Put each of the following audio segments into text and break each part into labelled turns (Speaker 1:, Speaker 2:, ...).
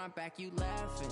Speaker 1: my back, you laughing.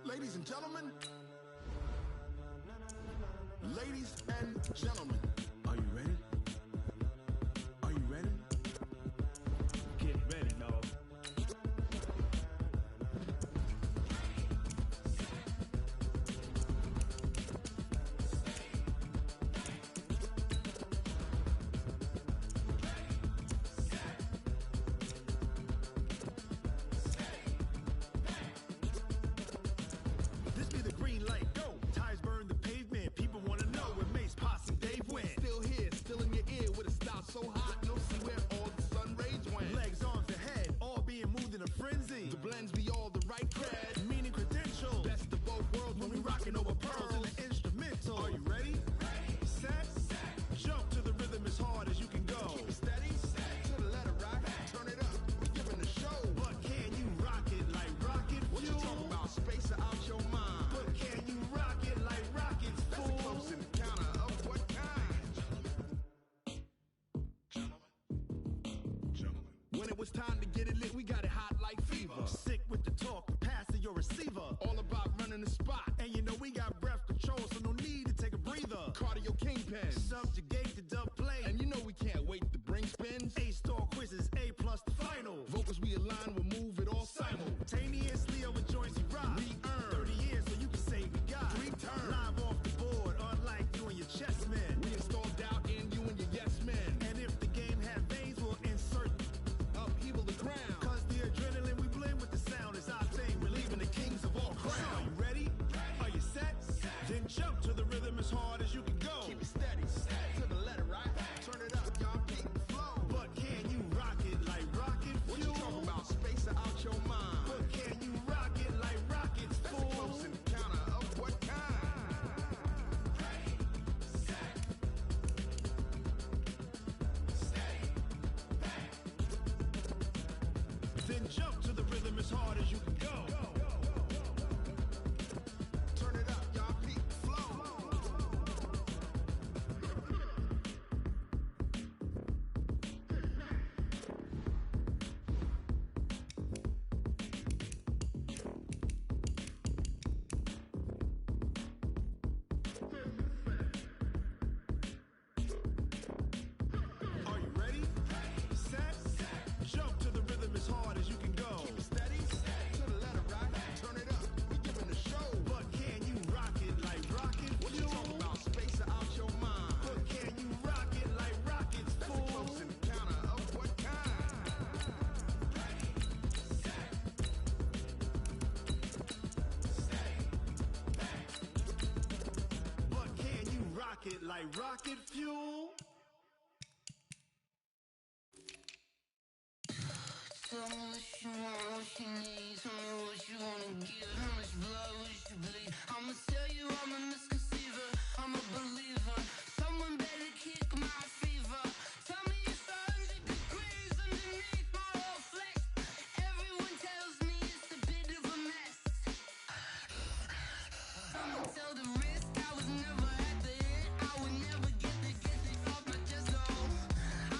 Speaker 2: Ladies and gentlemen, ladies and gentlemen, are you ready? Are you ready? Get ready, dog. It's time to get it lit, we got it hot like fever. Sick with the talk, pass to your receiver. All about running the spot, and you know we got breath control, so no need to take a breather. Cardio kingpin, subjugate the dub play, and you know we can't wait to bring spins. A-star quizzes, A+ the final. Vocals we align, we'll move it all simultaneously over joints we rock. We earn 30 years, so you can say we got like rocket fuel.
Speaker 1: Tell me what you want, what you need. Tell me what you wanna give. How much blood would you bleed? I'ma tell you I'm a misconceiver. I'm a believer. Someone better kick my fever. Tell me it's 100 degrees underneath my whole flesh. Everyone tells me it's a bit of a mess. I'ma tell the risk I was never at the end. I would never get it off my chest. No,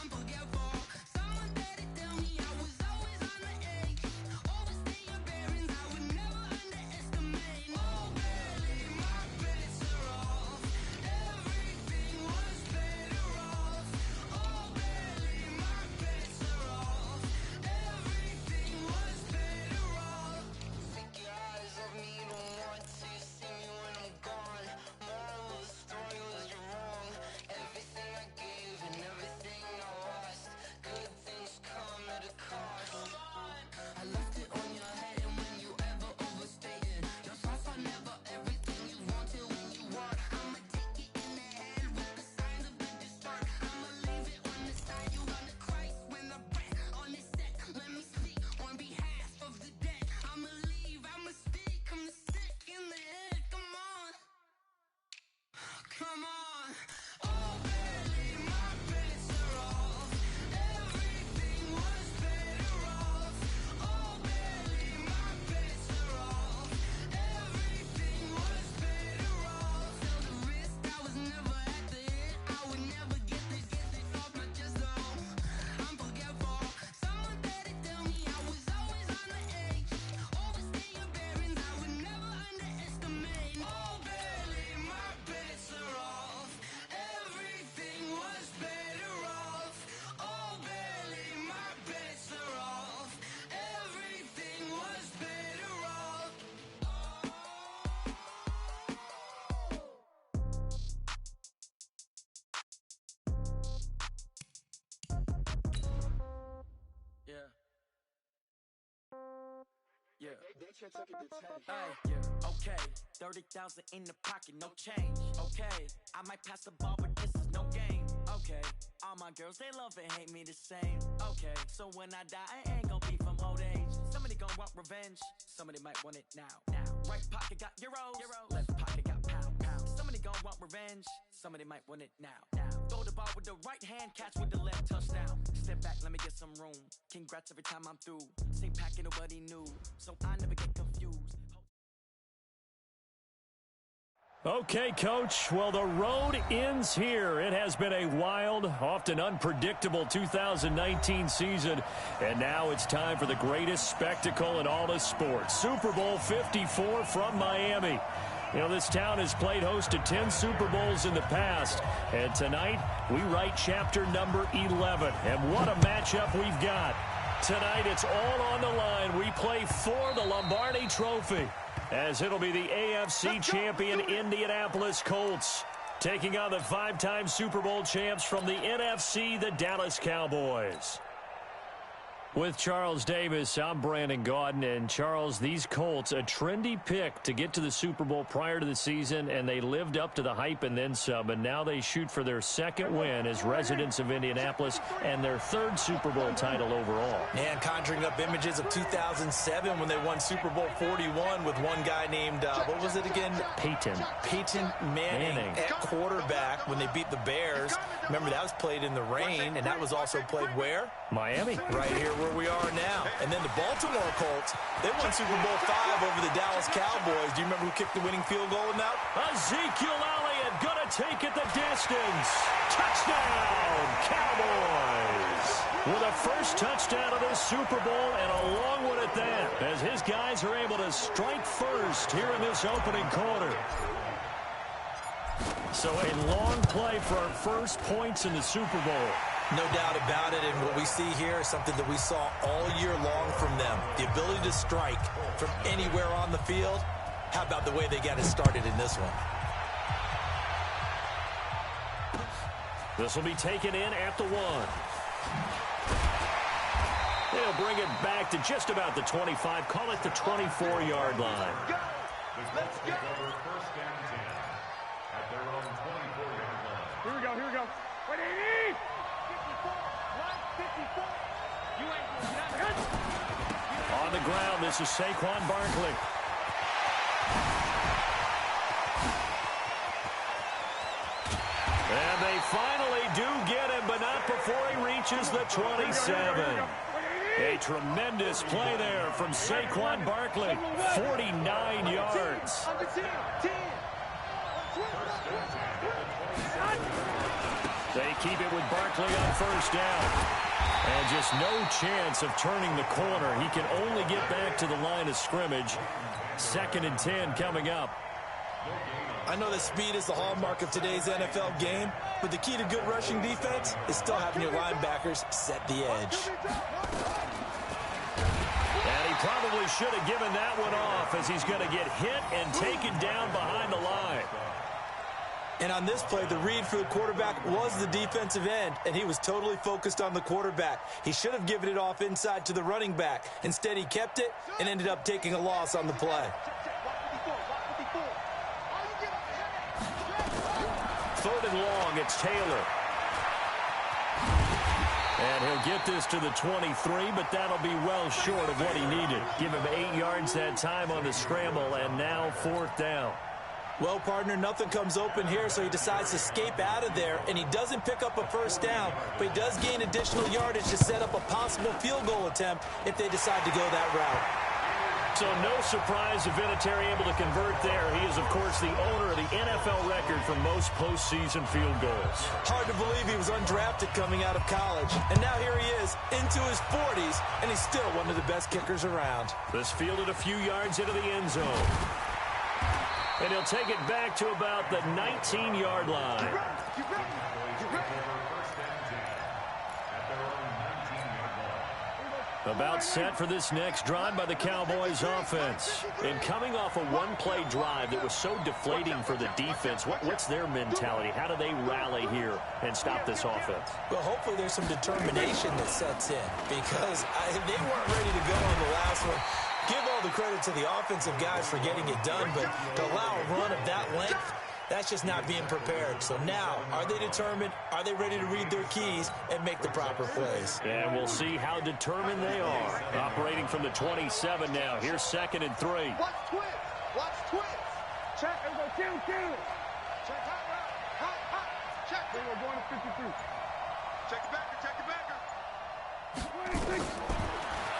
Speaker 1: I'm forgetful. Someone better tell me I was always on the edge. Overstay your bearings, I would never underestimate. Oh, barely, my bets are off. Everything was better off. Oh, barely, my bets are off. Everything was better off. Take your eyes off me, you don't want to see me when I'm gone. Moral of the story was you're wrong. Everything I gave and everything I lost. Good things come at a cost. I left it on your head, and when you ever overstated, your thoughts are never everything you wanted when you want. I'ma take it in the head with the signs of the distort. I'ma leave it on the side. You gonna Christ when the breath on this set. Let me speak on behalf of the dead. I'ma leave, I'ma speak. I'm the sick in the head. Come on, come on. Oh, barely, my bets are off. Everything was better off. Oh, barely, my bets are off. Everything was better off. Tell the risk I was never at the end. I would never get it off my chest. No, I'm forgetful. Someone better tell me I was always on the edge. Overstay your bearings, I would never underestimate. Oh, barely, my bets are off. Everything was better off. Oh, barely, my bets are off. Everything was better off.
Speaker 3: Yeah. Yeah. Yeah. Okay. 30,000 in the pocket, no change. Okay. I might pass the ball, but this is no game. Okay. All my girls, they love and hate me the same. Okay. So when I die, I ain't gonna be from old age. Somebody gonna want revenge. Somebody might want it now. Right pocket got euros. Left pocket got pound. Somebody gonna want revenge. Somebody might want it now. Throw the ball with the right hand, catch with the left, touchdown. Step back, let me get some room. Congrats every time I'm through. Same packet, nobody knew, so I never get confused.
Speaker 4: Okay, Coach. Well, the road ends here. It has been a wild, often unpredictable 2019 season. And now it's time for the greatest spectacle in all of sports. Super Bowl 54 from Miami. You know, this town has played host to 10 Super Bowls in the past. And tonight, we write chapter number 11. And what a matchup we've got. Tonight, it's all on the line. We play for the Lombardi Trophy, as it'll be the AFC champion Indianapolis Colts taking on the 5-time Super Bowl champs from the NFC, the Dallas Cowboys. With Charles Davis, I'm Brandon Gaudin. And Charles, these Colts, a trendy pick to get to the Super Bowl prior to the season, and they lived up to the hype and then some. And now they shoot for their second win as residents of Indianapolis and their third Super Bowl title overall.
Speaker 5: And conjuring up images of 2007 when they won Super Bowl 41 with one guy named, what was it again?
Speaker 4: Peyton
Speaker 5: Manning at quarterback when they beat the Bears. Remember, that was played in the rain, and that was also played where?
Speaker 4: Miami.
Speaker 5: Right here where we are now. And then the Baltimore Colts, they won Super Bowl V over the Dallas Cowboys. Do you remember who kicked the winning field goal in that?
Speaker 4: Ezekiel Elliott gonna take it the distance. Touchdown, Cowboys! With a first touchdown of this Super Bowl, and a long one at that, as his guys are able to strike first here in this opening quarter. So a long play for our first points in the Super Bowl.
Speaker 5: No doubt about it, and what we see here is something that we saw all year long from them. The ability to strike from anywhere on the field. How about the way they got it started in this one?
Speaker 4: This will be taken in at the 1. They'll bring it back to just about the 25. Call it the 24-yard line.
Speaker 6: Let's go. First down 10 at their own 24-yard line.
Speaker 4: ground. This is Saquon Barkley. And they finally do get him, but not before he reaches the 27. A tremendous play there from Saquon Barkley. 49 yards. They keep it with Barkley on first down. And just no chance of turning the corner. He can only get back to the line of scrimmage. 2nd and 10 coming up.
Speaker 5: I know that speed is the hallmark of today's NFL game, but the key to good rushing defense is still having your linebackers set the edge.
Speaker 4: And he probably should have given that one off, as he's going to get hit and taken down behind the line.
Speaker 5: And on this play, the read for the quarterback was the defensive end, and he was totally focused on the quarterback. He should have given it off inside to the running back. Instead, he kept it and ended up taking a loss on the play.
Speaker 4: 3rd and long, it's Taylor. And he'll get this to the 23, but that'll be well short of what he needed. Give him 8 yards that time on the scramble, and now 4th down.
Speaker 5: Well, partner, nothing comes open here, so he decides to escape out of there, and he doesn't pick up a first down, but he does gain additional yardage to set up a possible field goal attempt if they decide to go that route.
Speaker 4: So no surprise if Vinatieri able to convert there. He is, of course, the owner of the NFL record for most postseason field goals.
Speaker 5: Hard to believe he was undrafted coming out of college. And now here he is, into his 40s, and he's still one of the best kickers around.
Speaker 4: This fielded a few yards into the end zone. And he'll take it back to about the 19-yard line. About set for this next drive by the Cowboys offense. And coming off a one-play drive that was so deflating for the defense, what's their mentality? How do they rally here and stop this offense?
Speaker 5: Well, hopefully there's some determination that sets in, because they weren't ready to go on the last one. Give all the credit to the offensive guys for getting it done, but to allow a run of that length, that's just not being prepared. So now, are they determined? Are they ready to read their keys and make the proper plays?
Speaker 4: And we'll see how determined they are. Operating from the 27 now. Here's 2nd and 3.
Speaker 2: Watch twist. Watch twist. Check. There we go. Kill. Check. Hot. Check. There we go. Going to 53. Check the backer.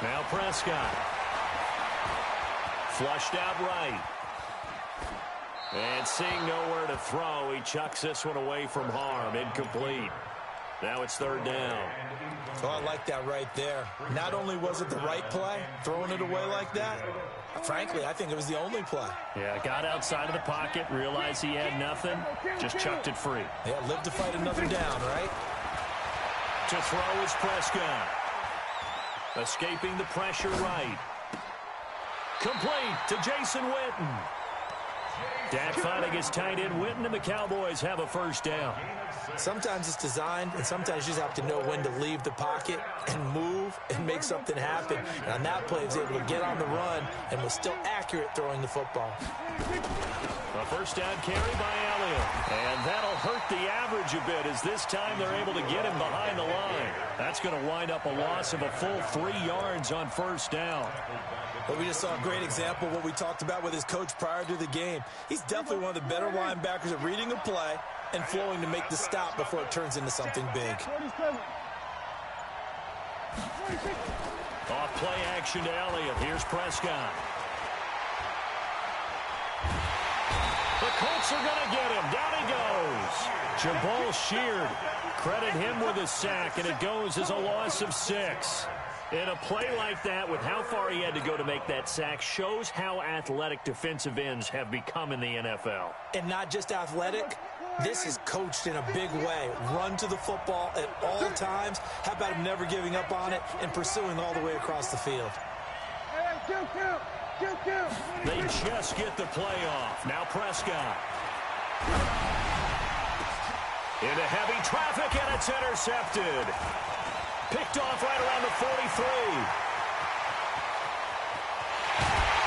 Speaker 4: Now Prescott. Flushed out right. And seeing nowhere to throw, he chucks this one away from harm. Incomplete. Now it's 3rd down.
Speaker 5: Oh, I like that right there. Not only was it the right play, throwing it away like that, frankly, I think it was the only play.
Speaker 4: Yeah, got outside of the pocket, realized he had nothing, just chucked it free.
Speaker 5: Yeah, live to fight another down, right?
Speaker 4: To throw is Prescott. Escaping the pressure right. Complete to Jason Witten. Dak finding his tight end Witten, and the Cowboys have a first down.
Speaker 5: Sometimes it's designed, and sometimes you just have to know when to leave the pocket and move and make something happen. And on that play, he was able to get on the run and was still accurate throwing the football.
Speaker 4: A first down carry by Elliott. And that'll hurt the average a bit, as this time they're able to get him behind the line. That's going to wind up a loss of a full 3 yards on first down.
Speaker 5: But we just saw a great example of what we talked about with his coach prior to the game. He's definitely one of the better linebackers at reading a play and flowing to make the stop before it turns into something big.
Speaker 4: Off play action to Elliott. Here's Prescott. The Colts are going to get him. Down he goes. Jabal Sheard. Credit him with a sack, and it goes as a loss of 6. And a play like that, with how far he had to go to make that sack, shows how athletic defensive ends have become in the NFL.
Speaker 5: And not just athletic, this is coached in a big way. Run to the football at all times. How about him never giving up on it and pursuing all the way across the field?
Speaker 4: They just get the play off. Now Prescott. Into heavy traffic, and it's intercepted. Picked off right around the 43.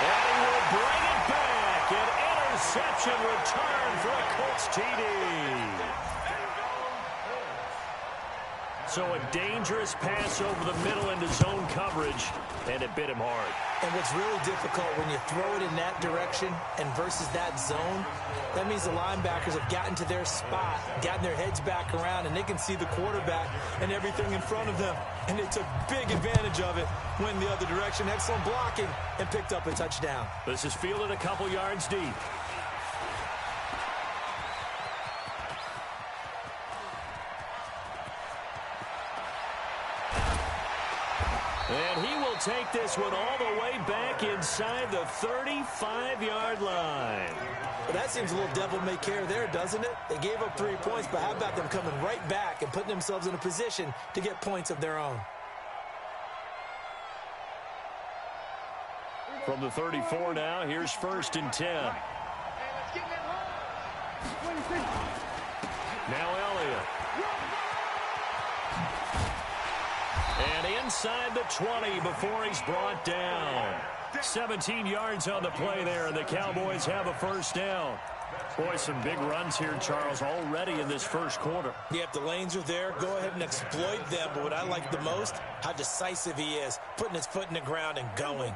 Speaker 4: And he will bring it back. An interception return for a Colts TD. So a dangerous pass over the middle into zone coverage, and it bit him hard.
Speaker 5: And what's really difficult when you throw it in that direction and versus that zone, that means the linebackers have gotten to their spot, gotten their heads back around, and they can see the quarterback and everything in front of them. And they took big advantage of it, went the other direction, excellent blocking, and picked up a touchdown.
Speaker 4: This is fielded a couple yards deep. And he will take this one all the way back inside the 35-yard line.
Speaker 5: Well, that seems a little devil-may-care there, doesn't it? They gave up 3 points, but how about them coming right back and putting themselves in a position to get points of their own?
Speaker 4: From the 34 now, here's 1st and 10. Now Elliott. And inside the 20 before he's brought down. 17 yards on the play there, and the Cowboys have a 1st down. Boy, some big runs here, Charles, already in this first quarter.
Speaker 5: Yeah, if the lanes are there, go ahead and exploit them. But what I like the most, how decisive he is, putting his foot in the ground and going.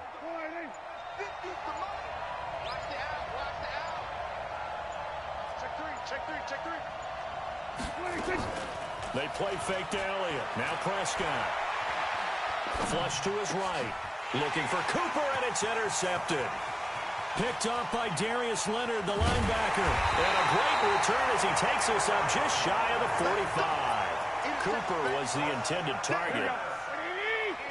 Speaker 4: They play fake to Elliott. Now Prescott. Flush to his right. Looking for Cooper, and it's intercepted. Picked off by Darius Leonard, the linebacker. And a great return as he takes us up just shy of the 45. Cooper was the intended target.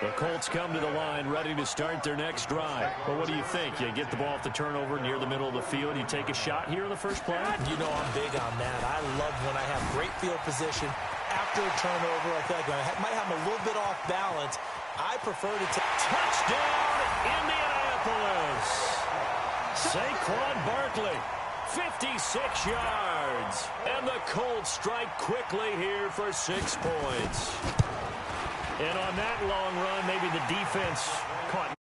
Speaker 4: The Colts come to the line ready to start their next drive. But what do you think? You get the ball off the turnover near the middle of the field. You take a shot here in the first play?
Speaker 5: You know I'm big on that. I love when I have great field position. After a turnover, I feel like I might have a little bit off balance. I prefer to take...
Speaker 4: Touchdown, Indianapolis! Saquon Barkley, 56 yards. And the Colts strike quickly here for 6 points. And on that long run, maybe the defense caught.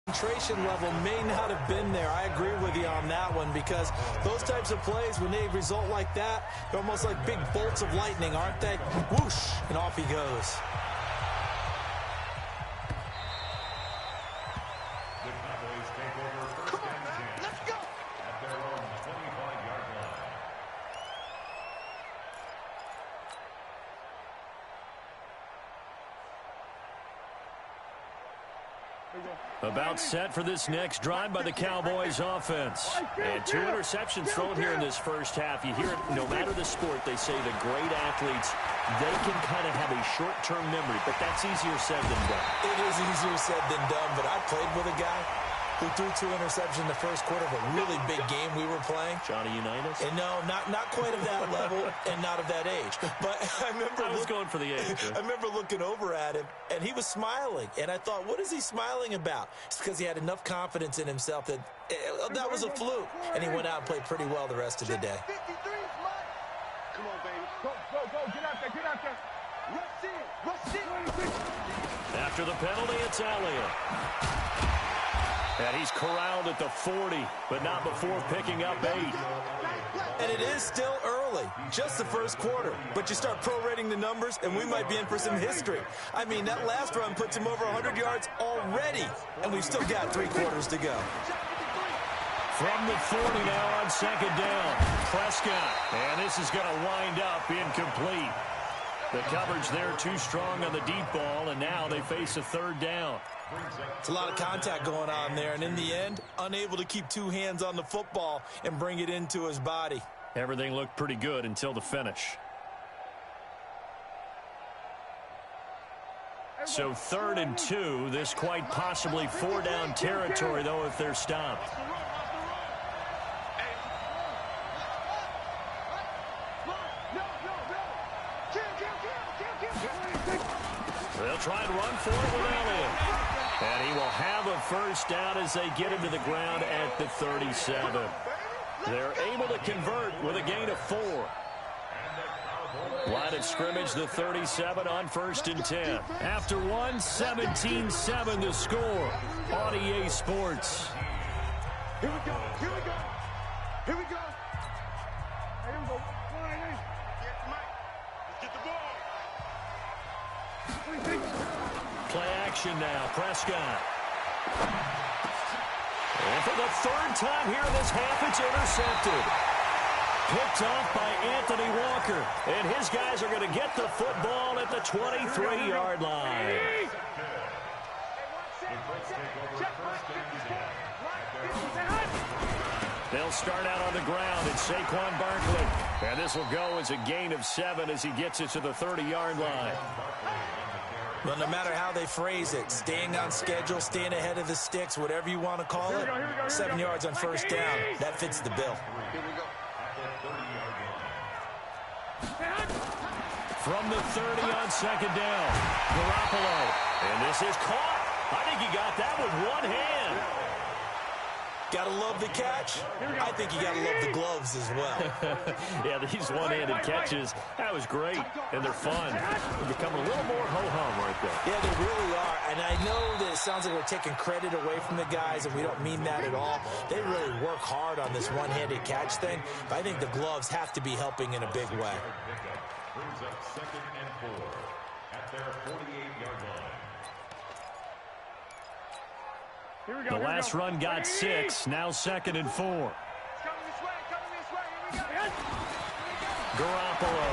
Speaker 5: Concentration level may not have been there. I agree with you on that one, because those types of plays, when they result like that, they're almost like big bolts of lightning, aren't they? Whoosh, and off he goes.
Speaker 4: About set for this next drive by the Cowboys offense. And 2 interceptions thrown here in this first half. You hear it, no matter the sport, they say the great athletes, they can kind of have a short-term memory, but that's easier said than done.
Speaker 5: It is easier said than done, but I played with a guy who threw 2 interceptions in the first quarter of a really big game we were playing.
Speaker 4: Johnny Unitas?
Speaker 5: And no, not quite of that level and not of that age. But I remember...
Speaker 4: I was going for the age.
Speaker 5: I remember looking over at him, and he was smiling. And I thought, what is he smiling about? It's because he had enough confidence in himself that that was a fluke. And he went out and played pretty well the rest of the day.
Speaker 2: Come on, baby. Go. Get out there. Rush in.
Speaker 4: After the penalty, it's Elliott. And he's corralled at the 40, but not before picking up 8.
Speaker 5: And it is still early, just the first quarter. But you start prorating the numbers, and we might be in for some history. I mean, that last run puts him over 100 yards already, and we've still got 3 quarters to go.
Speaker 4: From the 40 now on 2nd down, Prescott. And this is going to wind up incomplete. The coverage there too strong on the deep ball, and now they face a 3rd down.
Speaker 5: It's a lot of contact going on there, and in the end, unable to keep 2 hands on the football and bring it into his body.
Speaker 4: Everything looked pretty good until the finish. So 3rd and 2, this quite possibly 4-down territory, though, if they're stopped. They'll try and run for it with Elliott. And he will have a 1st down as they get him to the ground at the 37. They're able to convert with a gain of 4. Line of scrimmage, the 37 on 1st and 10. After 1, 17-7 to score on EA Sports.
Speaker 2: Here we go. Here we go. Come on, Get the ball.
Speaker 4: motion now. Prescott. And for the third time here in this half, it's intercepted. Picked off by Anthony Walker. And his guys are going to get the football at the 23-yard line. They'll start out on the ground. It's Saquon Barkley. And this will go as a gain of 7 as he gets it to the 30-yard line.
Speaker 5: Well, no matter how they phrase it, staying on schedule, staying ahead of the sticks, whatever you want to call it, 7 yards on first down, that fits the bill.
Speaker 4: From the 30 on second down, Garoppolo. And this is caught. I think he got that with one hand.
Speaker 5: Got to love the catch. I think you got to love the gloves as well.
Speaker 4: Yeah, these one-handed catches, that was great, and they're fun. They become a little more ho-hum right there.
Speaker 5: Yeah, they really are, and I know that it sounds like we're taking credit away from the guys, and we don't mean that at all. They really work hard on this one-handed catch thing, but I think the gloves have to be helping in a big way.
Speaker 6: Brings up 2nd and 4 at their 48-yard line.
Speaker 4: The last run got 6, now 2nd and 4. Garoppolo.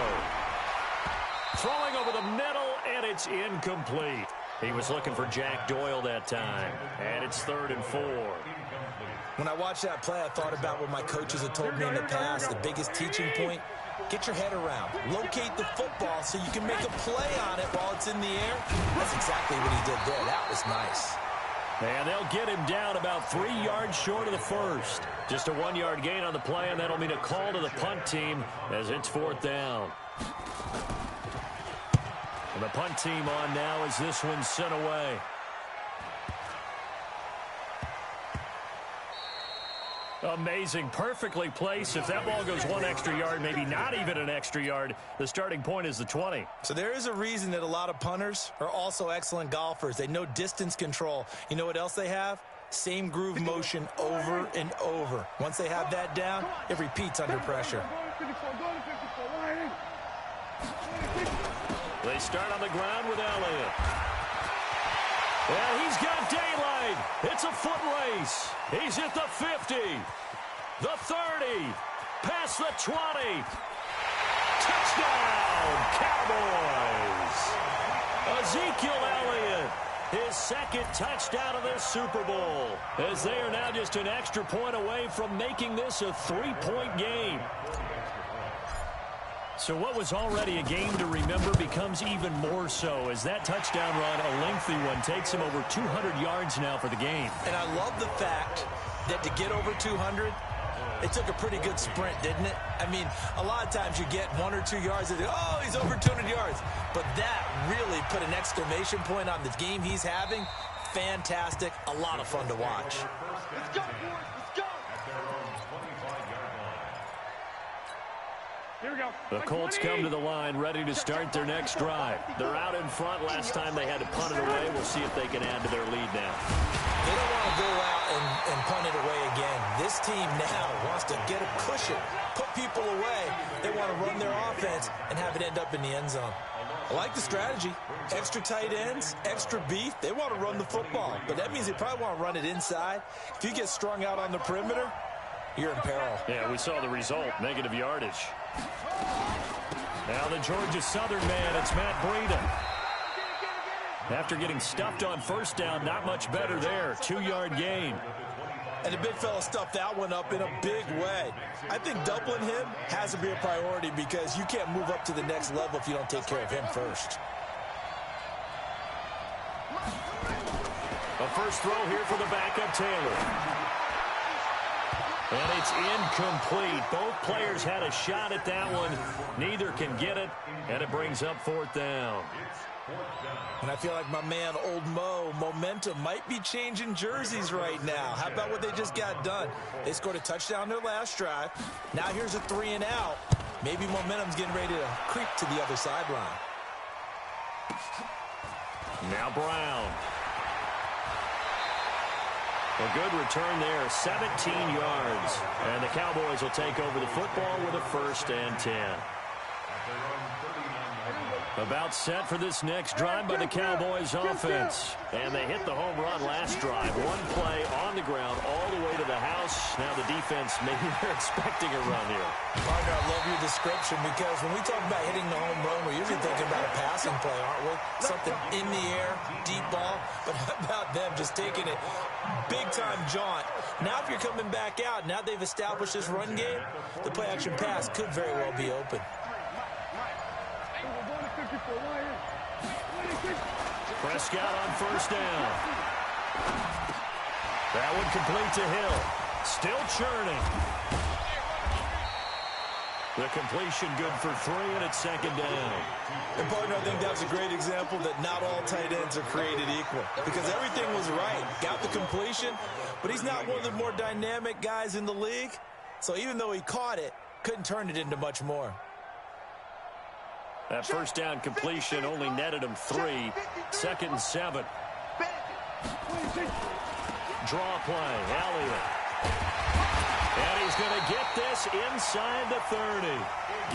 Speaker 4: Throwing over the middle, and it's incomplete. He was looking for Jack Doyle that time, and it's 3rd and 4.
Speaker 5: When I watched that play, I thought about what my coaches have told me in the past. The biggest teaching point, get your head around. Locate the football so you can make a play on it while it's in the air. That's exactly what he did there. That was nice.
Speaker 4: And they'll get him down about 3 yards short of the first. Just a 1-yard gain on the play, and that'll mean a call to the punt team as it's 4th down. And the punt team on now as this one's sent away. Amazing. Perfectly placed. If that ball goes 1 extra yard, maybe not even an extra yard, the starting point is the 20.
Speaker 5: So there is a reason that a lot of punters are also excellent golfers. They know distance control. You know what else they have? Same groove motion over and over. Once they have that down, it repeats under pressure.
Speaker 4: They start on the ground with Elliott. Well, he's got daylight. It's a foot race. He's at the 50, the 30, past the 20. Touchdown, Cowboys. Ezekiel Elliott, his 2nd touchdown of this Super Bowl, as they are now just an extra point away from making this a 3-point game. So what was already a game to remember becomes even more so as that touchdown run, a lengthy one, takes him over 200 yards now for the game.
Speaker 5: And I love the fact that to get over 200, it took a pretty good sprint, didn't it? I mean, a lot of times you get 1 or 2 yards and, oh, he's over 200 yards. But that really put an exclamation point on the game he's having. Fantastic. A lot of fun to watch.
Speaker 1: Let's go, boys. Let's go.
Speaker 6: Here we go.
Speaker 4: The Colts come to the line ready to start their next drive. They're out in front. Last time they had to punt it away. We'll see if they can add to their lead now.
Speaker 5: They don't want to go out and punt it away again. This team now wants to get a cushion, put people away. They want to run their offense and have it end up in the end zone. I like the strategy. Extra tight ends, extra beef. They want to run the football, but that means they probably want to run it inside. If you get strung out on the perimeter, you're in peril.
Speaker 4: Yeah, we saw the result, negative yardage. Now the Georgia Southern man, it's Matt Breida. After getting stuffed on first down, not much better there. 2-yard gain.
Speaker 5: And the big fella stuffed that one up in a big way. I think doubling him has to be a priority because you can't move up to the next level if you don't take care of him first.
Speaker 4: A first throw here for the backup Taylor. And it's incomplete. Both players had a shot at that one. Neither can get it, and it brings up 4th down.
Speaker 5: And I feel like my man, Old Mo, momentum might be changing jerseys right now. How about what they just got done? They scored a touchdown their last drive. Now here's a 3-and-out. Maybe momentum's getting ready to creep to the other sideline.
Speaker 4: Now Brown. A good return there, 17 yards. And the Cowboys will take over the football with a 1st and 10. About set for this next drive by the Cowboys offense. And they hit the home run last drive. One play on the ground all the way to the house. Now the defense, maybe they're expecting a run here.
Speaker 5: Partner, I love your description because when we talk about hitting the home run, we're usually thinking about a passing play, aren't we? Something in the air, deep ball. But how about them just taking it big-time jaunt? Now if you're coming back out, now they've established this run game, the play-action pass could very well be open.
Speaker 4: Prescott on first down. That one complete to Hill. Still churning. The completion good for 3, and it's second down.
Speaker 5: And, partner, I think that was a great example that not all tight ends are created equal because everything was right. Got the completion, but he's not one of the more dynamic guys in the league. So even though he caught it, couldn't turn it into much more.
Speaker 4: That first down completion only netted him 3. Second and 7. Draw play. Elliott. And he's going to get this inside the 30.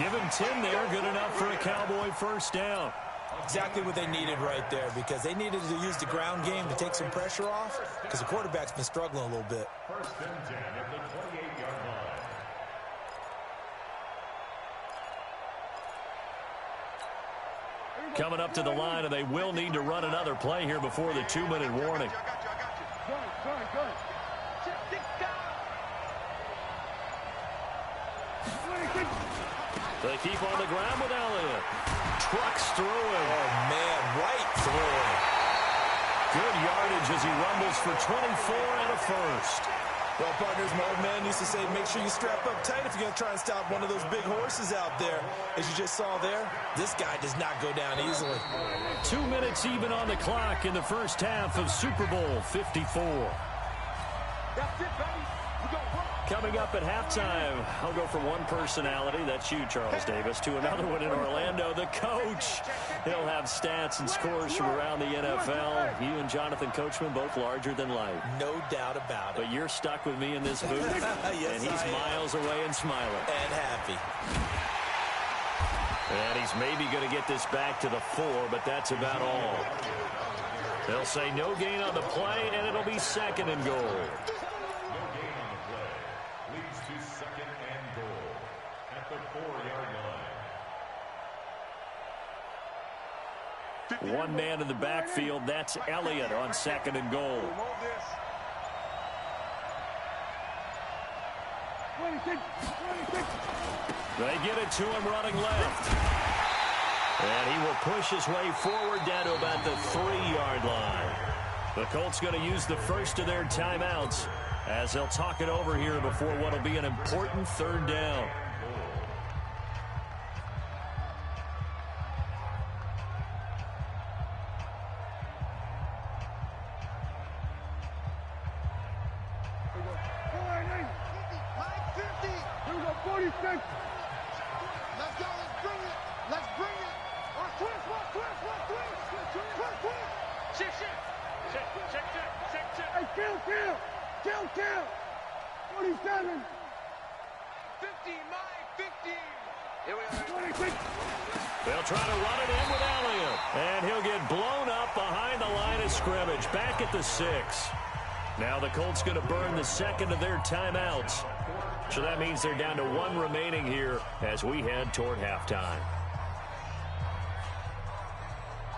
Speaker 4: Give him 10 there. Good enough for a Cowboy first down.
Speaker 5: Exactly what they needed right there because they needed to use the ground game to take some pressure off because the quarterback's been struggling a little bit.
Speaker 6: First and 10 at the 28-yard line.
Speaker 4: Coming up to the line, and they will need to run another play here before the 2-minute warning. They keep on the ground with Elliott. Trucks through him.
Speaker 5: Oh, man, right through him.
Speaker 4: Good yardage as he rumbles for 24 and a first.
Speaker 5: Well, partners, my old man used to say, make sure you strap up tight if you're going to try and stop one of those big horses out there. As you just saw there, this guy does not go down easily.
Speaker 4: 2 minutes even on the clock in the first half of Super Bowl 54.
Speaker 2: That's it, baby. We go work.
Speaker 4: Coming up at halftime, I'll go from one personality, that's you, Charles Davis, to another one in Orlando, the coach. He'll have stats and scores from around the NFL. You and Jonathan Coachman, both larger than life.
Speaker 5: No doubt about it.
Speaker 4: But you're stuck with me in this booth,
Speaker 5: Yes,
Speaker 4: and he's miles away and smiling.
Speaker 5: And happy.
Speaker 4: And he's maybe going to get this back to the 4, but that's about all. They'll say no gain on the play, and it'll be second and goal. One man in the backfield, that's Elliott on second and goal. They get it to him running left. And he will push his way forward down to about the 3-yard line. The Colts going to use the first of their timeouts as they'll talk it over here before what will be an important third down. They'll try to run it in with Elliott. And he'll get blown up behind the line of scrimmage. Back at the 6. Now the Colts going to burn the second of their timeouts. So that means they're down to 1 remaining here as we head toward halftime.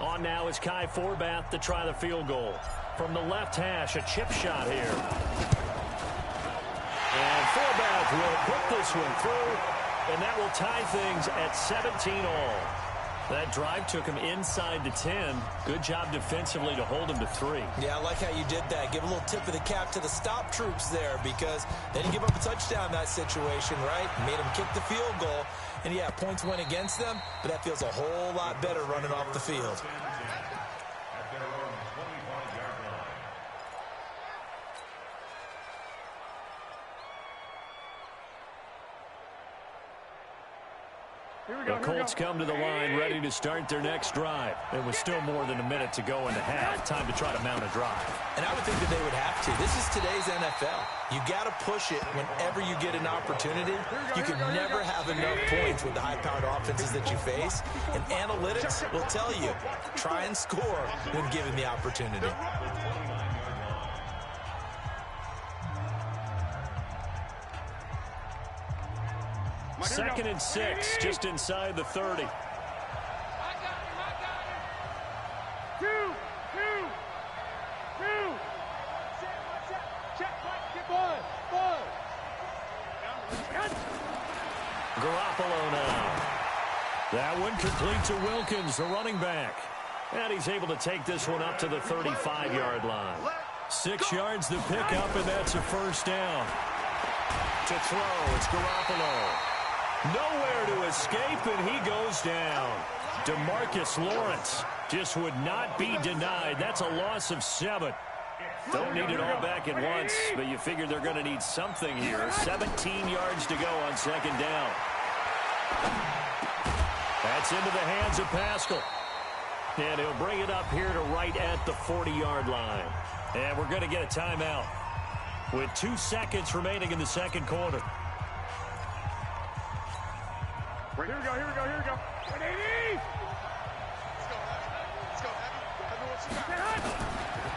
Speaker 4: On now is Kai Forbath to try the field goal. From the left hash, a chip shot here. And Forbath will put this one through. And that will tie things at 17 all. That drive took him inside the 10. Good job defensively to hold him to 3.
Speaker 5: Yeah, I like how you did that. Give a little tip of the cap to the stop troops there because they didn't give up a touchdown in that situation, right? Made them kick the field goal. And, yeah, points went against them, but that feels a whole lot better running off the field.
Speaker 6: At their own 25-yard line.
Speaker 4: The Colts come to the line ready to start their next drive. It was still more than a minute to go in the half. Time to try to mount a drive.
Speaker 5: And I would think that they would have to. This is today's NFL. You got to push it whenever you get an opportunity. You can never have enough points with the high-powered offenses that you face. And analytics will tell you, try and score when given the opportunity.
Speaker 4: Second and 6, just inside the 30. Garoppolo now. That one complete to Wilkins, the running back. And he's able to take this one up to the 35-yard line. 6 yards to pick up, and that's a first down. To throw, it's Garoppolo. Nowhere to escape, and he goes down. DeMarcus Lawrence just would not be denied. That's a loss of 7. Don't need it all back at once, but you figure they're going to need something here. 17 yards to go on second down. That's into the hands of Pascal. And he'll bring it up here to right at the 40-yard line. And we're going to get a timeout with 2 seconds remaining in the second quarter.
Speaker 2: Here we go, here we go, here we go. 180! Let's go.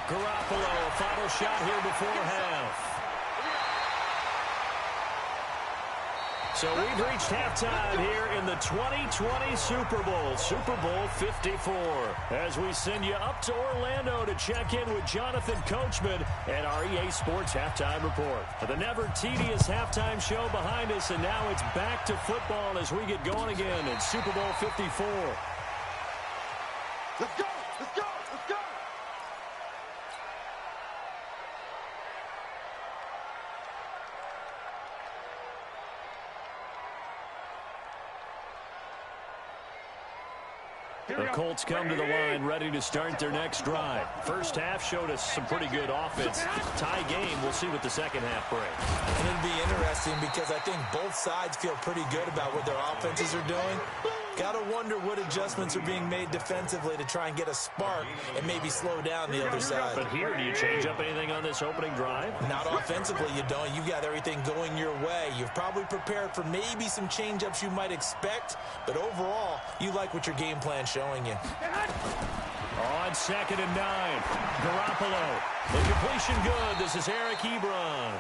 Speaker 4: Garoppolo, a final shot here before half. So we've reached halftime here in the 2020 Super Bowl, Super Bowl 54. As we send you up to Orlando to check in with Jonathan Coachman and our EA Sports Halftime Report. The never-tedious halftime show behind us, and now it's back to football as we get going again in Super Bowl 54.
Speaker 2: Let's go, let's go, let's go!
Speaker 4: The Colts come to the line ready to start their next drive. First half showed us some pretty good offense. Tie game. We'll see what the second half brings.
Speaker 5: And it'll be interesting because I think both sides feel pretty good about what their offenses are doing. Got to wonder what adjustments are being made defensively to try and get a spark and maybe slow down the other side.
Speaker 4: But here, do you change up anything on this opening drive?
Speaker 5: Not offensively, you don't. You've got everything going your way. You've probably prepared for maybe some change-ups you might expect, but overall, you like what your game plan's showing you.
Speaker 4: On second and 9, Garoppolo. The completion good. This is Eric Ebron.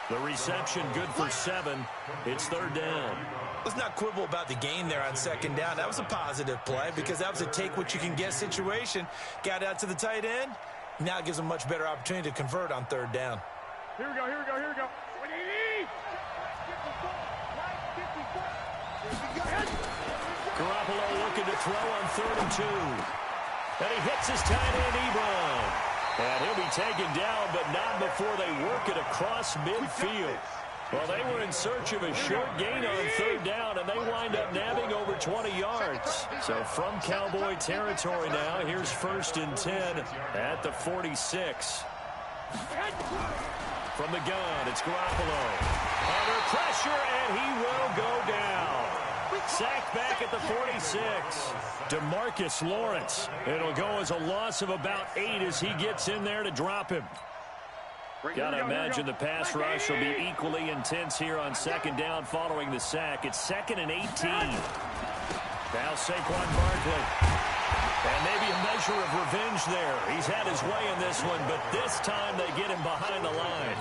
Speaker 4: The reception good for 7. It's third down.
Speaker 5: Let's not quibble about the gain there on second down. That was a positive play because that was a take-what-you-can-get situation. Got out to the tight end. Now it gives them a much better opportunity to convert on third down.
Speaker 2: Here we go, here we go, here we go. 180!
Speaker 4: Garoppolo looking to throw on 3rd and 2. And he hits his tight end, Ebron. And he'll be taken down, but not before they work it across midfield. Well, they were in search of a short gain on third down, and they wind up nabbing over 20 yards. So from Cowboy territory now, here's 1st and 10 at the 46. From the gun, it's Garoppolo. Under pressure, and he will go down. Sacked back at the 46. DeMarcus Lawrence. It'll go as a loss of about 8 as he gets in there to drop him. Got to imagine the pass rush will be equally intense here on second down following the sack. It's 2nd and 18. Now Saquon Barkley. And maybe a measure of revenge there. He's had his way in this one, but this time they get him behind the line.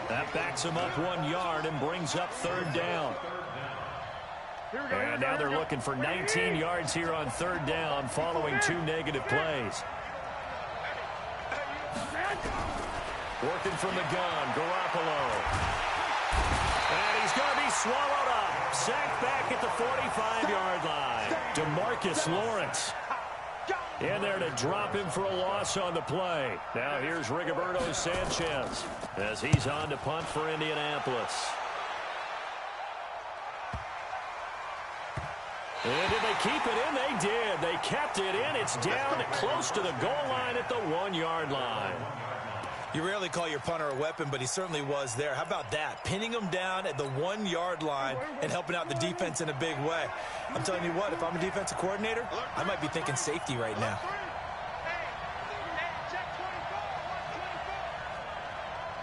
Speaker 4: That backs him up 1 yard and brings up third down. And now they're looking for 19 yards here on third down following 2 negative plays. Working from the gun, Garoppolo. And he's going to be swallowed up. Sacked back at the 45-yard line. DeMarcus Lawrence in there to drop him for a loss on the play. Now here's Rigoberto Sanchez as he's on to punt for Indianapolis. And did they keep it in? They did. They kept it in. It's down close to the goal line at the 1-yard line.
Speaker 5: You rarely call your punter a weapon, but he certainly was there. How about that? Pinning him down at the 1-yard line and helping out the defense in a big way. I'm telling you what, if I'm a defensive coordinator, I might be thinking safety right now.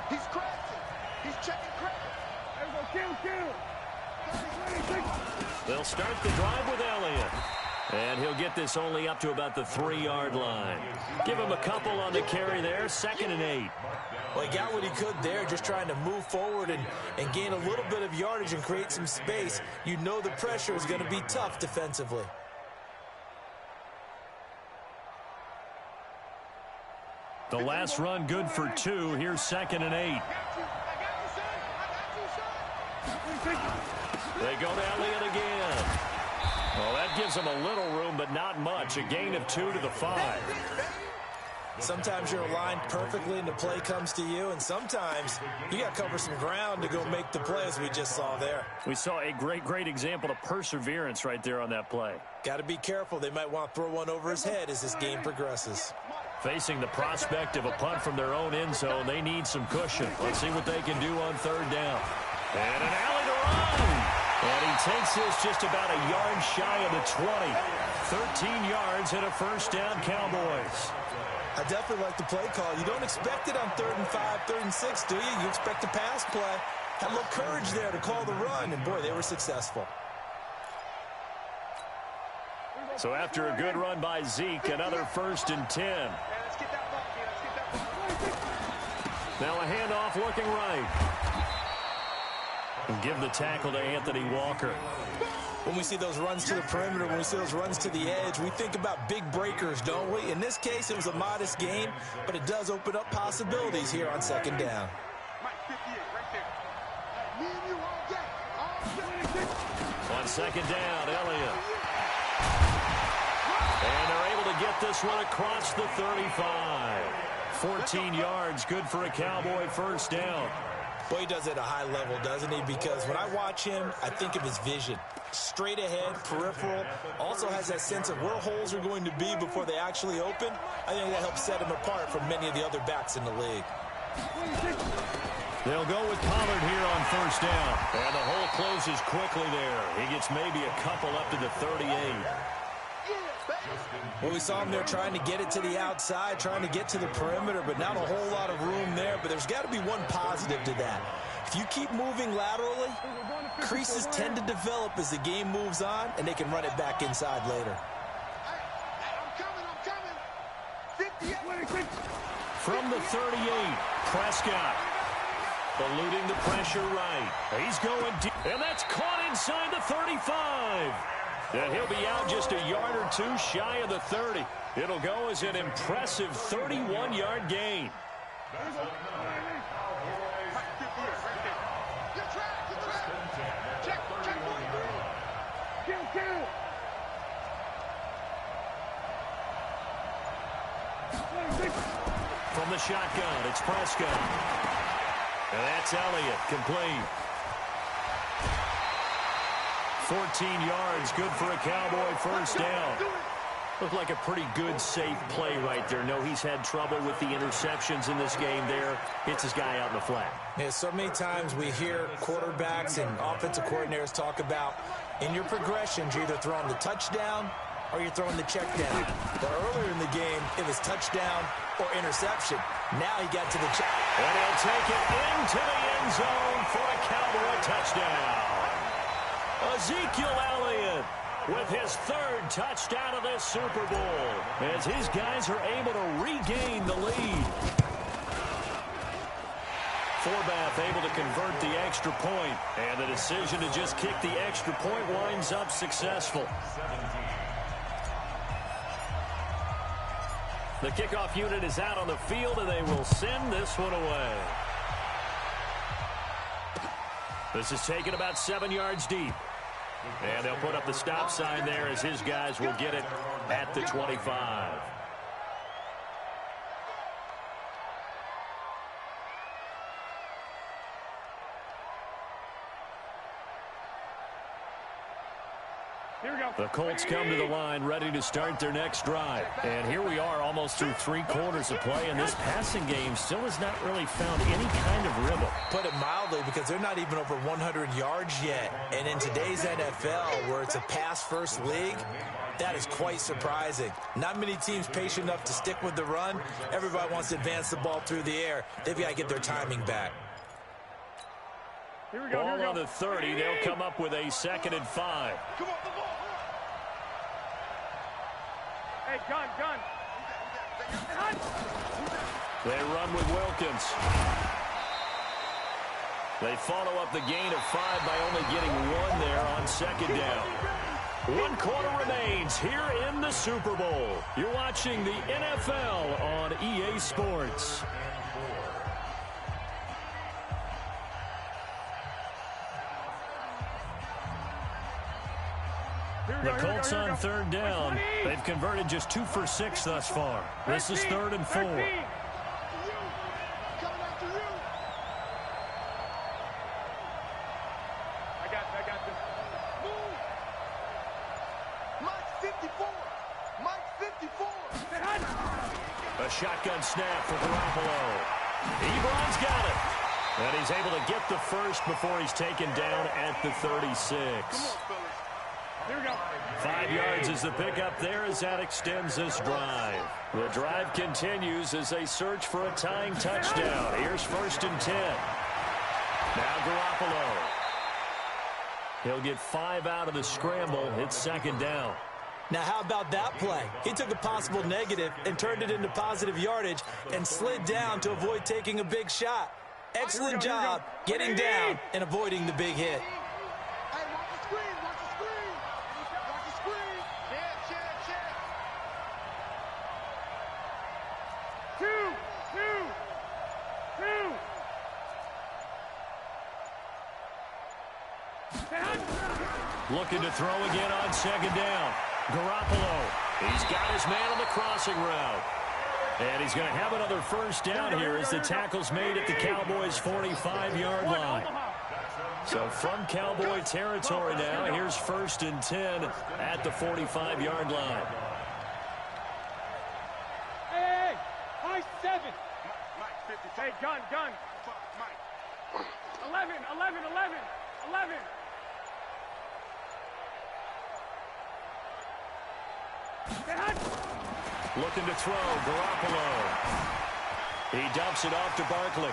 Speaker 2: He's crashing. He's checking crash. Kill.
Speaker 4: They'll start the drive with Elliott. And he'll get this only up to about the 3-yard line. Give him a couple on the carry there, 2nd and 8.
Speaker 5: Well, he got what he could there, just trying to move forward and gain a little bit of yardage and create some space. You know the pressure is going to be tough defensively.
Speaker 4: The last run good for 2. Here's 2nd and 8. They go to Elliott again. Well, that gives them a little room, but not much. A gain of 2 to the 5.
Speaker 5: Sometimes you're aligned perfectly and the play comes to you, and sometimes you got to cover some ground to go make the play, as we just saw there.
Speaker 4: We saw a great example of perseverance right there on that play.
Speaker 5: Got to be careful. They might want to throw one over his head as this game progresses.
Speaker 4: Facing the prospect of a punt from their own end zone, they need some cushion. Let's see what they can do on 3rd down. And an alley to run. And he takes this just about a yard shy of the 20. 13 yards and a 1st down, Cowboys.
Speaker 5: I definitely like the play call. You don't expect it on 3rd and 5, 3rd and 6, do you? You expect a pass play. Had a little courage there to call the run, and boy, they were successful.
Speaker 4: So after a good run by Zeke, another 1st and 10. Now a handoff looking right. And give the tackle to Anthony Walker.
Speaker 5: When we see those runs to the perimeter, when we see those runs to the edge, we think about big breakers, don't we? In this case, it was a modest gain, but it does open up possibilities here on 2nd down.
Speaker 4: On 2nd down, Elliott. And they're able to get this one across the 35. 14 yards, good for a Cowboy 1st down.
Speaker 5: Boy, he does it at a high level, doesn't he? Because when I watch him, I think of his vision. Straight ahead, peripheral, also has that sense of where holes are going to be before they actually open. I think that helps set him apart from many of the other backs in the league.
Speaker 4: They'll go with Pollard here on 1st down. And the hole closes quickly there. He gets maybe a couple up to the 38.
Speaker 5: Well, we saw him there trying to get it to the outside, trying to get to the perimeter, but not a whole lot of room there. But there's got to be one positive to that. If you keep moving laterally, creases tend to develop as the game moves on, and they can run it back inside later.
Speaker 4: From the 38, Prescott. Eluding the pressure right. He's going deep, and that's caught inside the 35. And he'll be out just a yard or 2 shy of the 30. It'll go as an impressive 31-yard gain. From the shotgun, it's Prescott. And that's Elliott, complete. 14 yards, good for a Cowboy 1st down. Looked like a pretty good, safe play right there. No, he's had trouble with the interceptions in this game there. Hits his guy out in the flat.
Speaker 5: Yeah, so many times we hear quarterbacks and offensive coordinators talk about in your progressions, you're either throwing the touchdown or you're throwing the check down. But earlier in the game, it was touchdown or interception. Now he got to the check.
Speaker 4: And he'll take it into the end zone for a Cowboy touchdown. Ezekiel Elliott with his 3rd touchdown of this Super Bowl as his guys are able to regain the lead. Forbath able to convert the extra point, and the decision to just kick the extra point winds up successful. The kickoff unit is out on the field, and they will send this one away. This is taken about 7 yards deep. And they'll put up the stop sign there as his guys will get it at the 25. The Colts come to the line ready to start their next drive. And here we are almost through 3 quarters of play, and this passing game still has not really found any kind of rhythm.
Speaker 5: Put it mildly, because they're not even over 100 yards yet. And in today's NFL, where it's a pass-first league, that is quite surprising. Not many teams patient enough to stick with the run. Everybody wants to advance the ball through the air. They've got to get their timing back.
Speaker 4: Ball on the 30. They'll come up with a 2nd and 5.
Speaker 7: Come on, the ball. Hey, gun.
Speaker 4: They run with Wilkins. They follow up the gain of 5 by only getting 1 there on 2nd down. 1 quarter remains here in the Super Bowl. You're watching the NFL on EA Sports. The Colts on 3rd down. They've converted just 2 for 6 thus far. This is 3rd and 4.
Speaker 7: I got this. Move. Mike 54.
Speaker 4: A shotgun snap for Garoppolo. Ebron's got it. And he's able to get the first before he's taken down at the 36. 5 yards is the pickup there as that extends this drive. The drive continues as they search for a tying touchdown. Here's 1st and 10. Now Garoppolo. He'll get 5 out of the scramble. It's 2nd down.
Speaker 5: Now, how about that play? He took a possible negative and turned it into positive yardage and slid down to avoid taking a big shot. Excellent job getting down and avoiding the big hit.
Speaker 4: Looking to throw again on 2nd down. Garoppolo. He's got his man on the crossing route. And he's going to have another 1st down here as the tackle's made at the Cowboys' 45-yard line. So from Cowboy territory now, here's 1st and 10 at the 45-yard line.
Speaker 7: Hey, high 7. Hey, gun. 11.
Speaker 4: Looking to throw, Garoppolo. He dumps it off to Barkley.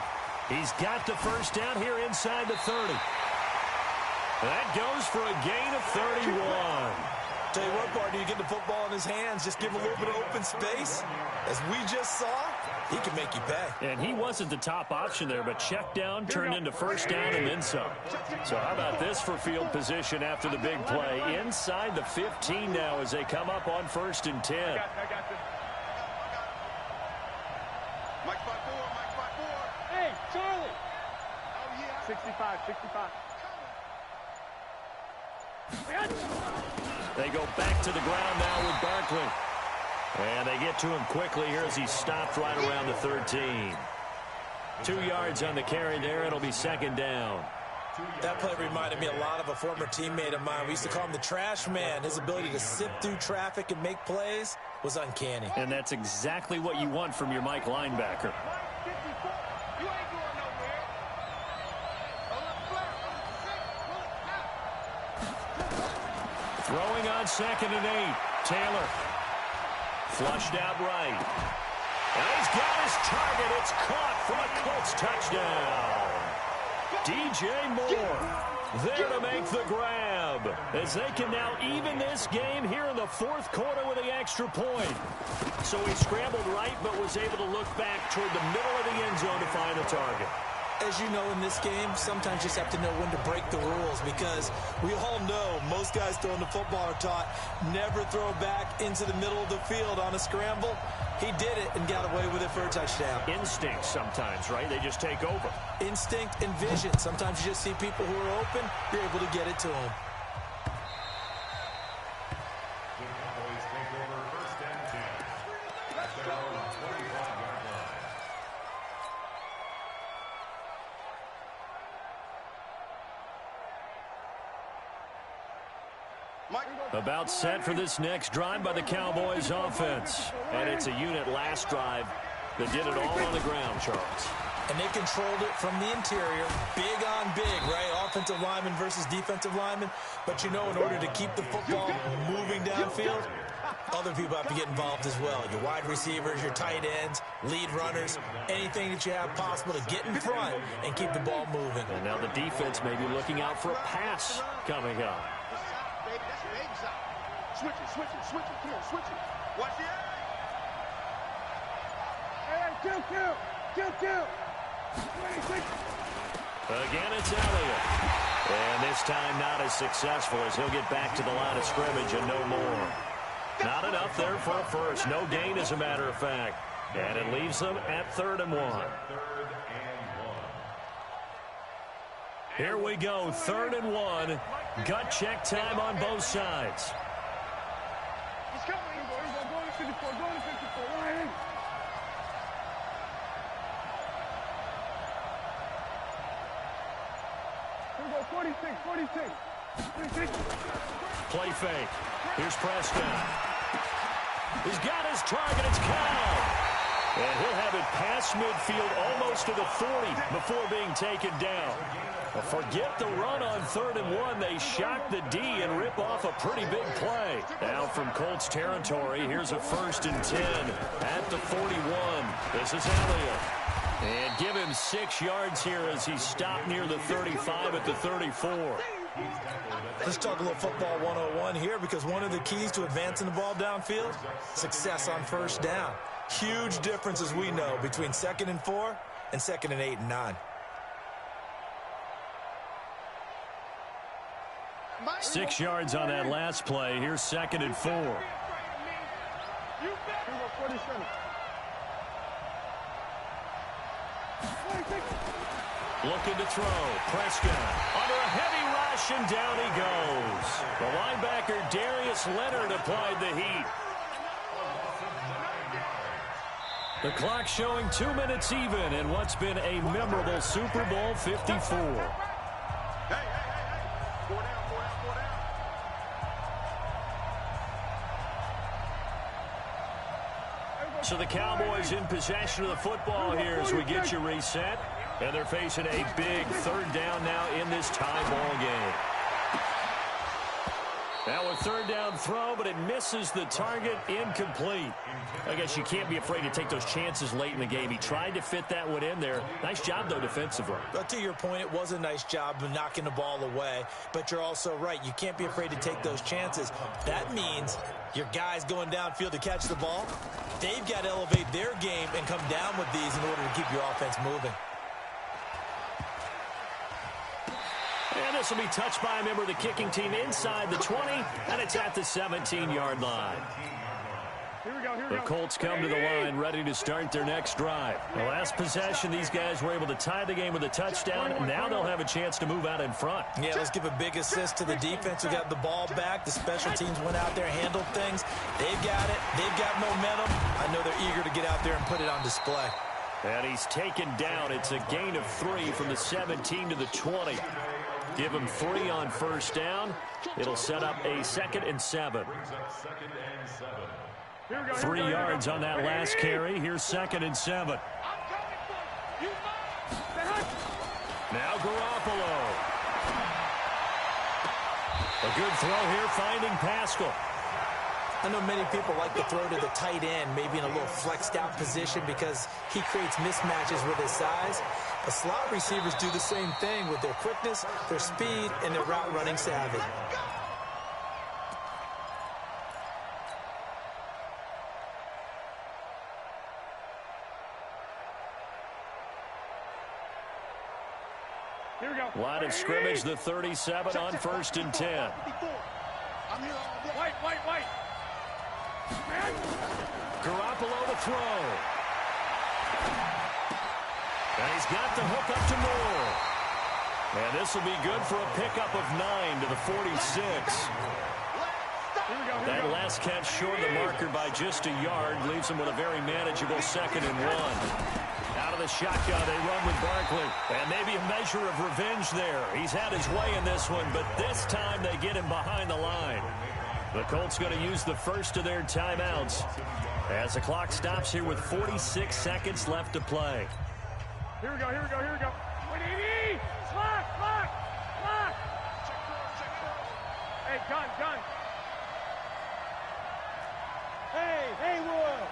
Speaker 4: He's got the 1st down here inside the 30. That goes for a gain of 31.
Speaker 5: Tell you what, partner, you get the football in his hands, just give him a little bit of open space. As we just saw, he can make you pay.
Speaker 4: And he wasn't the top option there, but check down turned into 1st down and then some. So how about this for field position after the big play? Inside the 15 now as they come up on 1st and 10.
Speaker 7: I got this.
Speaker 2: Mike 5-4.
Speaker 7: Hey, Charlie. Oh, yeah. 65.
Speaker 4: They go back to the ground now with Barkley. And they get to him quickly here as he stopped right around the 13. 2 yards on the carry there. It'll be 2nd down.
Speaker 5: That play reminded me a lot of a former teammate of mine. We used to call him the trash man. His ability to sift through traffic and make plays was uncanny.
Speaker 4: And that's exactly what you want from your Mike linebacker.
Speaker 7: You ain't going nowhere.
Speaker 4: Throwing on 2nd and 8. Taylor. Flushed out right. And he's got his target. It's caught for a Colts touchdown. DJ Moore there to make the grab as they can now even this game here in the 4th quarter with the extra point. So he scrambled right but was able to look back toward the middle of the end zone to find a target.
Speaker 5: As you know, in this game, sometimes you just have to know when to break the rules, because we all know most guys throwing the football are taught never throw back into the middle of the field on a scramble. He did it and got away with it for a touchdown.
Speaker 4: Instinct sometimes, right? They just take over.
Speaker 5: Instinct and vision. Sometimes you just see people who are open, you're able to get it to them.
Speaker 6: The Cowboys take over 1st and 10. At their own 45-yard line.
Speaker 4: About set for this next drive by the Cowboys offense. And it's a unit last drive that did it all on the ground, Charles.
Speaker 5: And they controlled it from the interior, big on big, right? Offensive lineman versus defensive lineman. But you know, in order to keep the football moving downfield, other people have to get involved as well. Your wide receivers, your tight ends, lead runners, anything that you have possible to get in front and keep the ball moving.
Speaker 4: And now the defense may be looking out for a pass coming up.
Speaker 7: Switch it. Come on, switch it. Watch it. Hey, kill.
Speaker 4: Again, it's Elliott. And this time not as successful as he'll get back to the line of scrimmage and no more. Not enough there for a first. No gain, as a matter of fact. And it leaves them at 3rd and 1. Here we go, 3rd and 1. Gut check time on both sides.
Speaker 7: He's coming. Go to 54. Ryan. Here we go, 46.
Speaker 4: Play fake. Here's Prescott. He's got his target. It's Cow. And he'll have it past midfield almost to the 40 before being taken down. Well, forget the run on 3rd and 1. They shock the D and rip off a pretty big play. Now from Colts territory, here's a 1st and 10 at the 41. This is Elliott. And give him 6 yards here as he stopped near the 35 at the 34.
Speaker 5: Let's talk a little football 101 here, because one of the keys to advancing the ball downfield, success on 1st down. Huge difference, as we know, between 2nd and 4 and 2nd and 8 and 9.
Speaker 4: 6 yards on that last play. Here's 2nd and 4. Looking to throw. Prescott under a heavy rush, and down he goes. The linebacker Darius Leonard applied the heat. The clock showing 2 minutes even in what's been a memorable Super Bowl 54. So the Cowboys in possession of the football here as we get you reset. And they're facing a big 3rd down now in this tie ball game. Now a 3rd down throw, but it misses the target, incomplete. I guess you can't be afraid to take those chances late in the game. He tried to fit that one in there. Nice job, though, defensively.
Speaker 5: But to your point, it was a nice job of knocking the ball away. But you're also right. You can't be afraid to take those chances. That means your guys going downfield to catch the ball, they've got to elevate their game and come down with these in order to keep your offense moving.
Speaker 4: And this will be touched by a member of the kicking team inside the 20, and it's at the 17-yard line. The Colts come to the line ready to start their next drive. The last possession, these guys were able to tie the game with a touchdown, and now they'll have a chance to move out in front.
Speaker 5: Yeah, let's give a big assist to the defense who got the ball back. The special teams went out there, handled things. They've got it. They've got momentum. I know they're eager to get out there and put it on display.
Speaker 4: And he's taken down. It's a gain of 3 from the 17 to the 20. Give him 3 on 1st down. It'll set up a 2nd and 7. 3 yards on that last carry. Here's 2nd and 7. Now Garoppolo. A good throw here, finding Pascal.
Speaker 5: I know many people like to throw to the tight end, maybe in a little flexed out position because he creates mismatches with his size. The slot receivers do the same thing with their quickness, their speed, and their route running savvy.
Speaker 7: Here we go.
Speaker 4: Line of scrimmage, the 37 on 1st and 10.
Speaker 7: White.
Speaker 4: Garoppolo to throw. And he's got the hook up to Moore. And this will be good for a pickup of 9 to the 46. That last catch short of the marker by just a yard leaves him with a very manageable 2nd and 1. Out of the shotgun, they run with Barkley. And maybe a measure of revenge there. He's had his way in this one, but this time they get him behind the line. The Colts going to use the first of their timeouts as the clock stops here with 46 seconds left to play.
Speaker 7: Here we go. 180! Lock! Hey, gun! Hey, Will!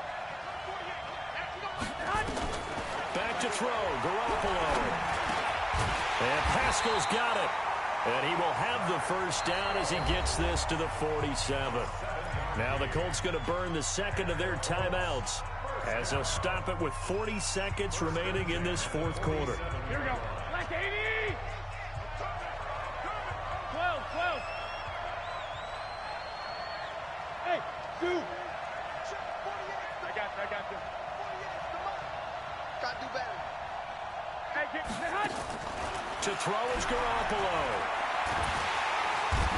Speaker 4: Back to throw, Garoppolo. And Pascal's got it. And he will have the first down as he gets this to the 47. Now the Colts going to burn the second of their timeouts as they'll stop it with 40 seconds remaining in this 4th quarter.
Speaker 7: Here we go. Black 80! 12. Hey, dude! I got you.
Speaker 8: Gotta do better.
Speaker 7: Hey, get hot!
Speaker 4: To throw is Garoppolo.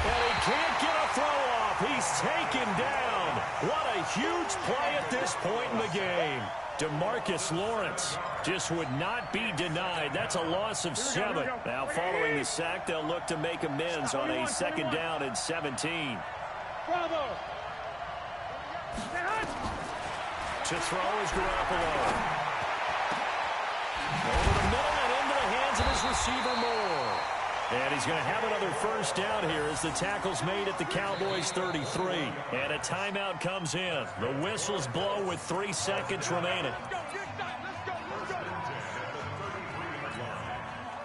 Speaker 4: And he can't get a throw off. He's taken down. What a huge play at this point in the game. DeMarcus Lawrence just would not be denied. That's a loss of 7. Now following the sack, they'll look to make amends on a 2nd down and 17.
Speaker 7: Bravo!
Speaker 4: To throw is Garoppolo. Over the middle and into the hands of his receiver Moore. And he's going to have another first down here as the tackle's made at the Cowboys 33. And a timeout comes in. The whistles blow with 3 seconds remaining.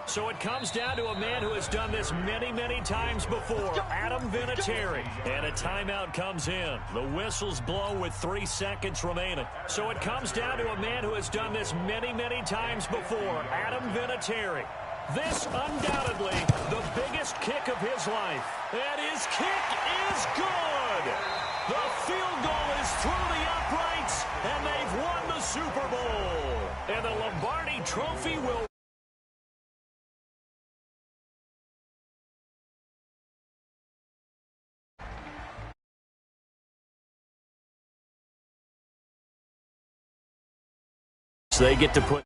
Speaker 4: So it comes down to a man who has done this many, many times before, Adam Vinatieri. And a timeout comes in. The whistles blow with 3 seconds remaining. So it comes down to a man who has done this many, many times before, Adam Vinatieri. This undoubtedly the biggest kick of his life. And his kick is good. The field goal is through the uprights, and they've won the Super Bowl. And the Lombardi Trophy will... They get to put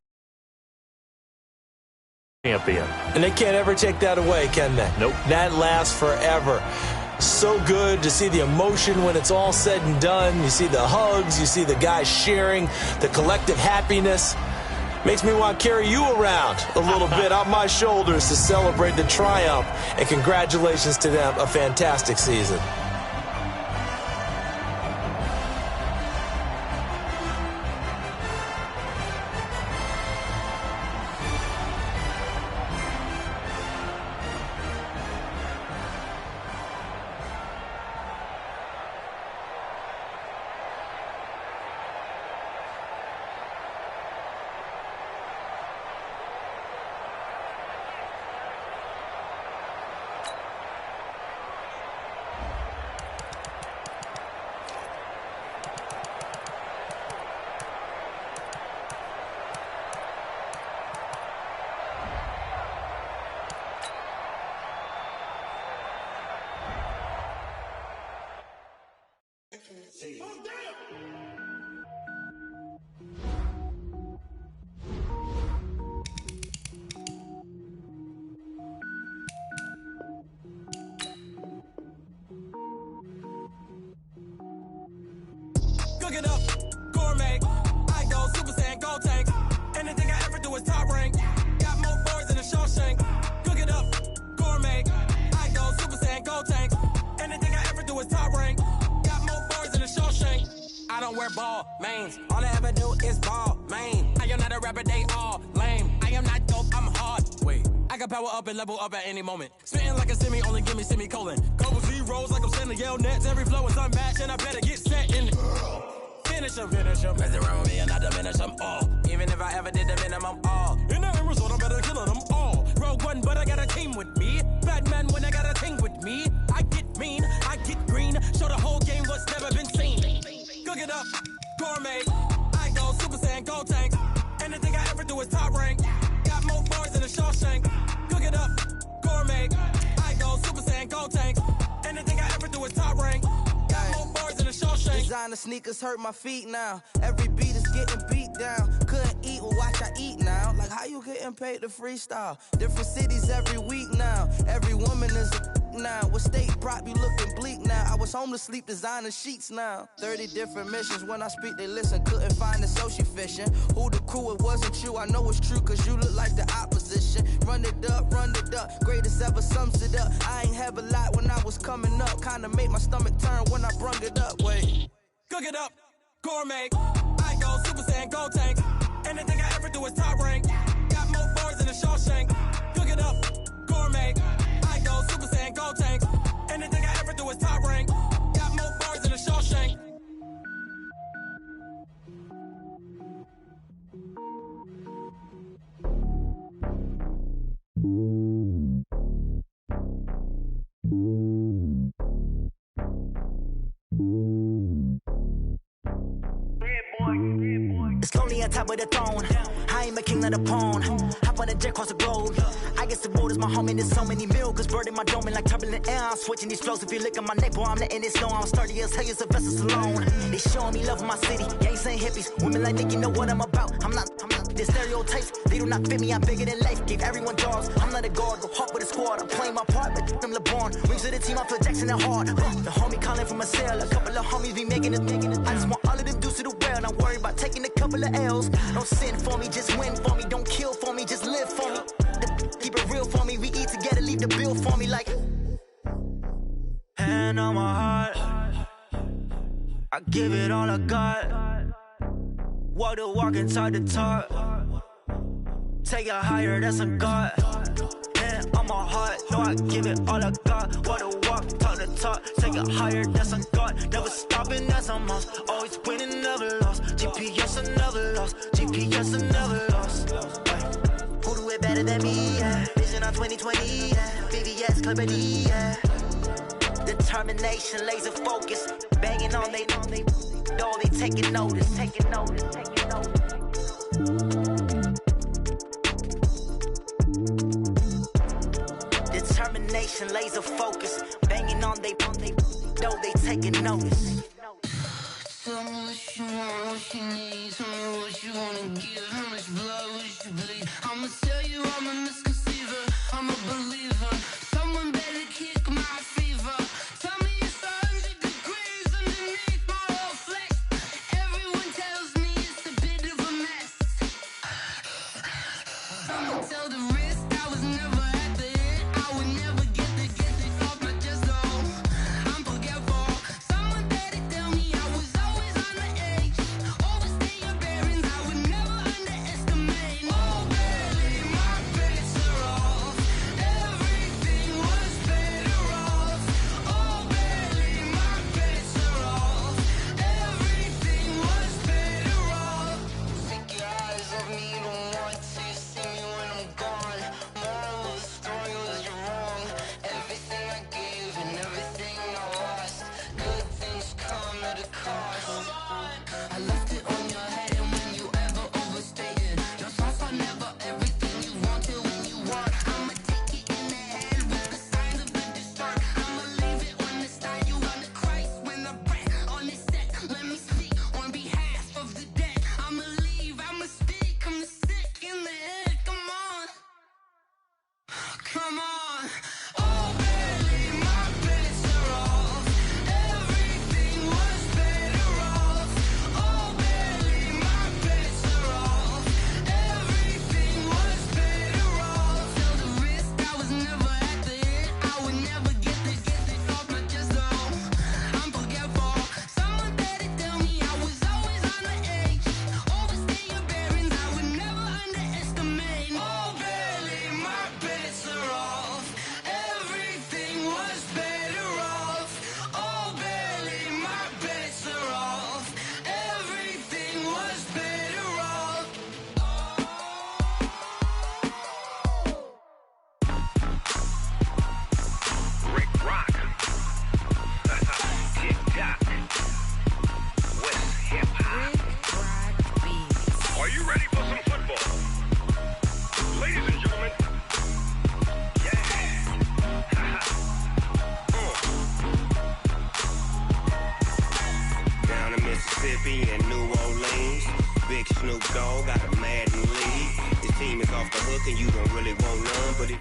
Speaker 4: champion.
Speaker 5: And they can't ever take that away, can they?
Speaker 4: Nope.
Speaker 5: That lasts forever. So good to see the emotion when it's all said and done. You see the hugs. You see the guys sharing, the collective happiness. Makes me want to carry you around a little bit on my shoulders to celebrate the triumph. And congratulations to them. A fantastic season.
Speaker 1: Cook it up, gourmet. I go Super Saiyan, gold tank. Anything I ever do is top rank. Got more boys than a Shawshank. Cook it up, gourmet. I go Super Saiyan, gold tank. Anything I ever do is top rank. Got more boys than a Shawshank. I don't wear ball mains. All I ever do is ball main. I am not a rapper, they all lame. I am not dope, I'm hard. Wait, I can power up and level up at any moment. Spitting like a semi, only give me semicolon. Couple zeros like I'm sending yell nets. Every flow is unmatched and I better get set in. Finish 'em. Mess around with me and I diminish them all. Even if I ever did the minimum, all. In the end result, I'm better killing them all. Rogue One, but I got a team with me. Batman when I got a team with me. I get mean, I get green. Show the whole game what's never been seen. Cook it up, gourmet. I go Super Saiyan, gold tank. Anything I ever do is top rank. Got more bars than a Shawshank. Cook it up, gourmet. I go Super Saiyan, gold tank. Anything I ever do is top rank. Got
Speaker 8: Designer sneakers hurt my feet now. Every beat is getting beat down. Couldn't eat, well watch I eat now. Like how you getting paid to freestyle? Different cities every week now. Every woman is a now. With state prop, you looking bleak now. I was home to sleep, designer sheets now. 30 different missions. When I speak, they listen. Couldn't find it, so she fishing. Who the crew? It wasn't you. I know it's true, cause you look like the opposition. Run it up, greatest ever sums it up. I ain't have a lot when I was coming up. Kinda made my stomach turn when I brung it up. Wait.
Speaker 9: Cook it up, gourmet. I go Super Saiyan, Gold Tank. Anything I ever do is top rank. Got more bars than a Shawshank. Cook it up, gourmet. I go Super Saiyan, Gold Tank. Anything I ever do is top rank. Got more bars than a Shawshank.
Speaker 10: It's lonely on top of the throne. I ain't a king of the pawn. Hop on a jet across the globe. I guess the road is my home and there's so many milkers bird in my dome and like turbulent air. I'm switching these flows. If you look at my neck, boy, I'm letting it snow. I'm sturdy as hell, as a vessel alone. They showing me love in my city. Gangs ain't hippies. Women like Nick, you know what I'm about. I'm not the stereotypes. They do not fit me. I'm bigger than life. Gave everyone dogs. I'm not a guard. Go hard with a squad. I'm playing my part, but them LeBron. Rings to the team. I feel Jackson and hard. The homie calling from a cell. A couple of homies be making it. I just want all of them dudes to the well. Not worry about taking a couple of L's. Don't sin for me, just win for me. Don't kill for me, just live for me. Keep it real for me. We eat together, leave the bill for me like. Hand on my heart, I give it all I got. Walk the walk and talk the talk. Take it higher, that's a God. Hand on my heart, no, I give it all I got. Walk the walk, talk the talk. Take it higher, that's a God. Never stopping, that's a must. Always winning, never lost. GPS, I never lost. GPS, I never lost. Who do it better than me? Yeah. Vision on 2020. Yeah. VVS, Clippity. Yeah. Determination, laser focus. Banging on they know they taking notice. Taking notice. Taking notice. Determination, laser focus. Banging on they know they taking notice.
Speaker 1: Tell me what you want, what you need. Tell me what you wanna give. How much blood would you bleed? I'ma tell you I'm a misconceiver. I'm a believer. Someone better kick my fever. Tell me it's 100 degrees underneath my whole flesh. Everyone tells me it's a bit of a mess. I'ma tell the risk I was never at the end. I would never get this off my chest. Oh, I'm forgetful. Someone better tell me I was always on the edge. Overstay your bearings, I would never underestimate. Oh, baby, my brakes are off.
Speaker 11: Mississippi and New Orleans. Big Snoop Dogg got a Madden lead. His team is off the hook and you don't really want none, but it